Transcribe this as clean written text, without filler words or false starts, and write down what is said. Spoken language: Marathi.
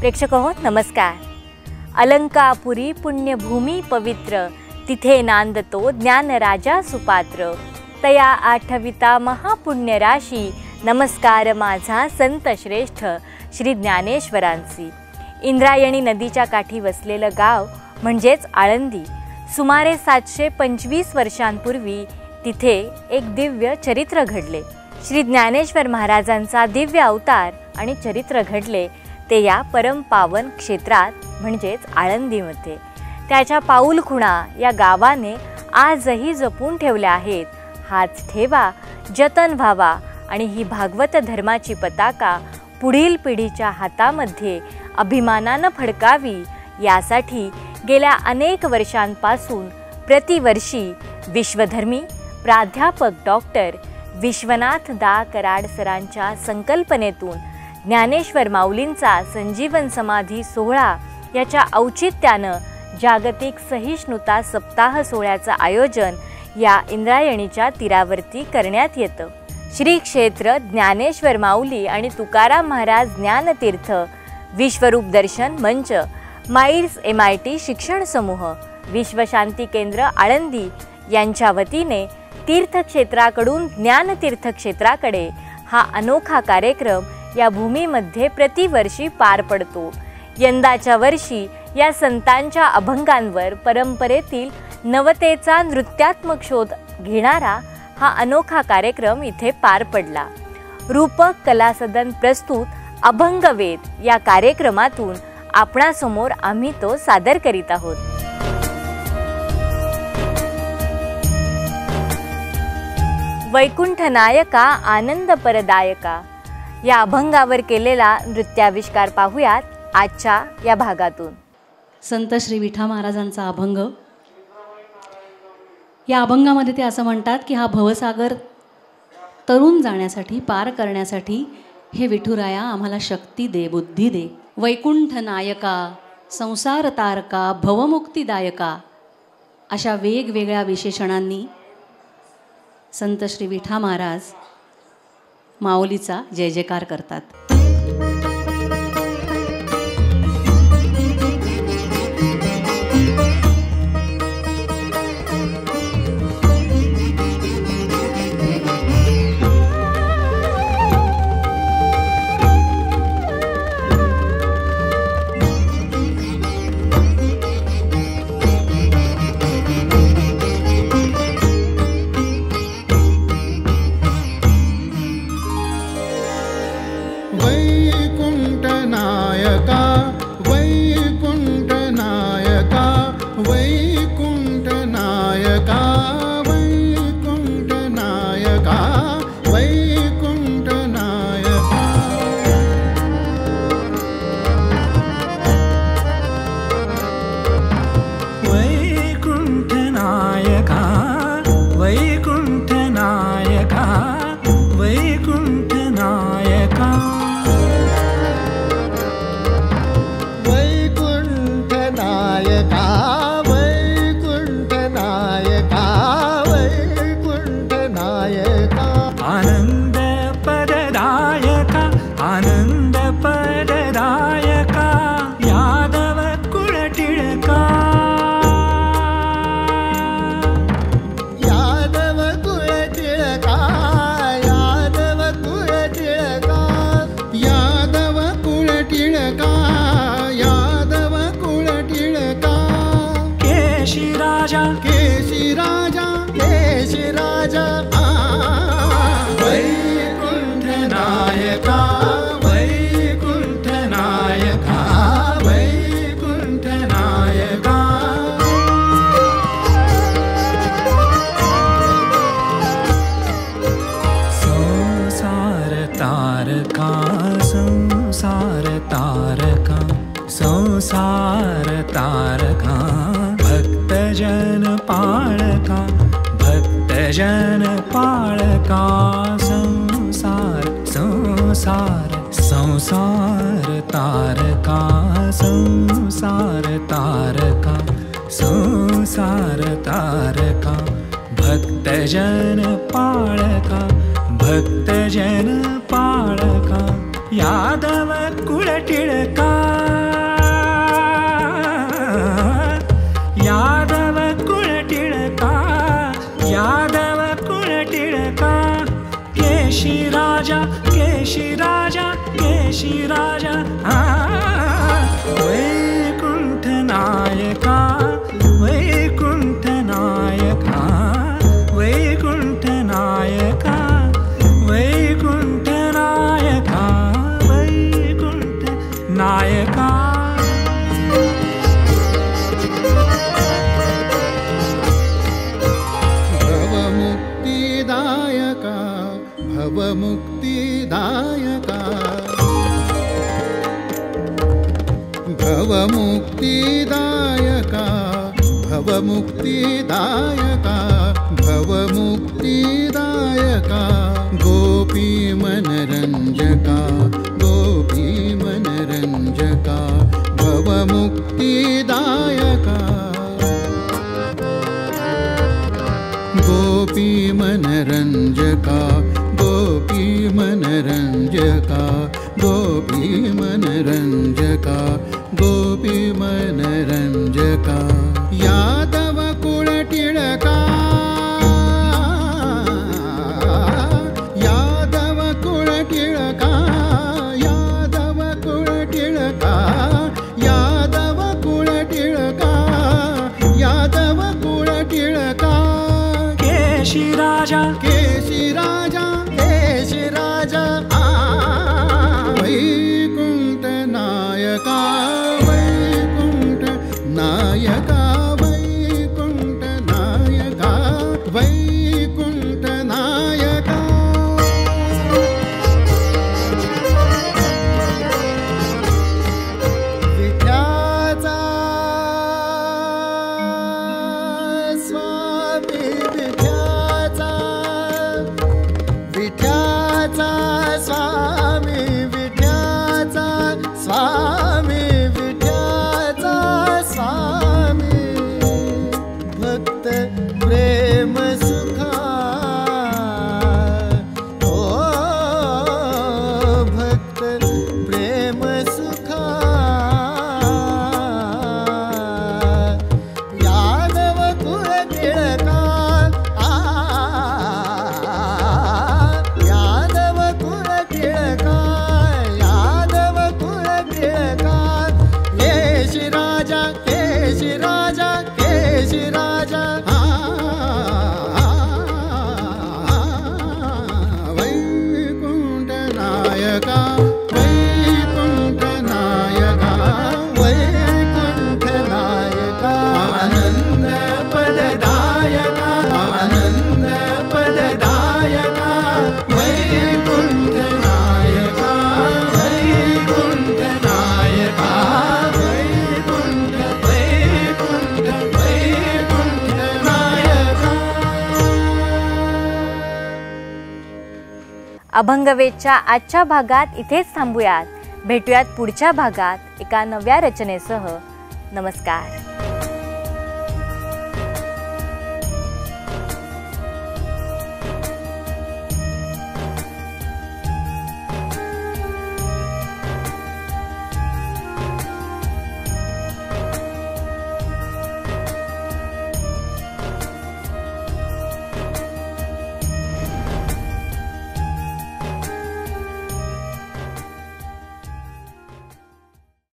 प्रेक्षक हो नमस्कार. अलंकापुरी पुण्यभूमी पवित्र, तिथे नांदतो ज्ञानराजा सुपात्र. तया आठविता महापुण्य राशी, नमस्कार माझा संत श्रेष्ठ श्री ज्ञानेश्वरांसी. इंद्रायणी नदीच्या काठी वसलेलं गाव म्हणजेच आळंदी. सुमारे 725 वर्षांपूर्वी तिथे एक दिव्य चरित्र घडले. श्री ज्ञानेश्वर महाराजांचा दिव्य अवतार आणि चरित्र घडले ते या परमपावन क्षेत्रात म्हणजेच आळंदीमध्ये. त्याच्या पाऊलखुणा या गावाने आजही जपून ठेवल्या आहेत. हाच ठेवा, जतन व्हावा आणि ही भागवत धर्माची पताका पुढील पिढीच्या हातामध्ये अभिमानानं फडकावी, यासाठी गेल्या अनेक वर्षांपासून प्रतिवर्षी विश्वधर्मी प्राध्यापक डॉक्टर विश्वनाथ दा कराड सरांच्या संकल्पनेतून ज्ञानेश्वर माऊलींचा संजीवन समाधी सोहळा याच्या औचित्यानं जागतिक सहिष्णुता सप्ताह सोहळ्याचं आयोजन या इंद्रायणीच्या तीरावरती करण्यात येतं. श्री क्षेत्र ज्ञानेश्वर माऊली आणि तुकाराम महाराज ज्ञानतीर्थ विश्वरूप दर्शन मंच, माईर्स MIT शिक्षण समूह, विश्वशांती केंद्र आळंदी यांच्या वतीने तीर्थक्षेत्राकडून ज्ञानतीर्थक्षेत्राकडे हा अनोखा कार्यक्रम या भूमीमध्ये प्रतिवर्षी पार पडतो. यंदाच्या वर्षी या संतांच्या अभंगांवर परंपरेतील नवतेचा नृत्यात्मक शोध घेणारा हा अनोखा कार्यक्रम इथे पार पडला. रूपक कलासदन प्रस्तुत अभंगवेद या कार्यक्रमातून आपणासमोर आम्ही तो सादर करीत आहोत. वैकुंठ नायका आनंद परदायका या अभंगावर केलेला नृत्याविष्कार पाहूयात आजच्या या भागातून. संत श्री विठा महाराजांचा अभंग. या अभंगामध्ये ते असं म्हणतात की हा भवसागर तरुण जाण्यासाठी, पार करण्यासाठी हे विठुराया आम्हाला शक्ती दे, बुद्धी दे. वैकुंठ नायका, संसार तारका, भवमुक्तीदायका अशा वेगवेगळ्या विशेषणांनी संत श्री विठा महाराज माऊलीचा जय जयकार करतात. भक्तजन पाळका, यादव कुळ टिळका. केशी राजा केशी राजा केशी राजा वैकुंठ नायका वैकुंठ नायका वैकुंठ नायका वैकुंठ नायका वैकुंठ नायका भवमुक्तिदायका भवमुक्तिदायका भवमुक्तिदायका भवमुक्तिदायका भवमुक्तिदायका गोपी मनरंजका गोपी मनरंजका भवमुक्तिदायका गोपी मनरंजका गोपी मनरंजका गोपी मनरंजका गोपी मनरंजका यादव कुळ टिळका यादव कुळ टिळका यादव कुळ टिळका यादव कुळ टिळका यादव कुळ टिळका केशी राजा केशी राजा केशी राजा वैकुंठ नायका वैकुंठ नायका वैकुंठ नायका वैकुंठ नायका विद्याचा स्वामी विद्याचा विद्याचा स्वामी विद्याचा स्वामी विद्याचा स्वामी भक्त प्रेम सुखा ओ भक्त प्रेम सुखा यादव कुळ टिळका यादव कुळ टिळका यादव कुळ टिळका केशी राजा केशी राजा केशी राजा वैकुंठ नायका वैकुंठ नायका वैकुंठ नायका आनंद पददायका आनंद पददायका वैकुंठ नायका वैकुंठ नायका वैकुंठ वैकुंठ वैकुंठ नायका अभंगवेदच्या आजच्या भागात इथेच थांबूयात. भेटूयात पुढच्या भागात एका नव्या रचनेसह. नमस्कार.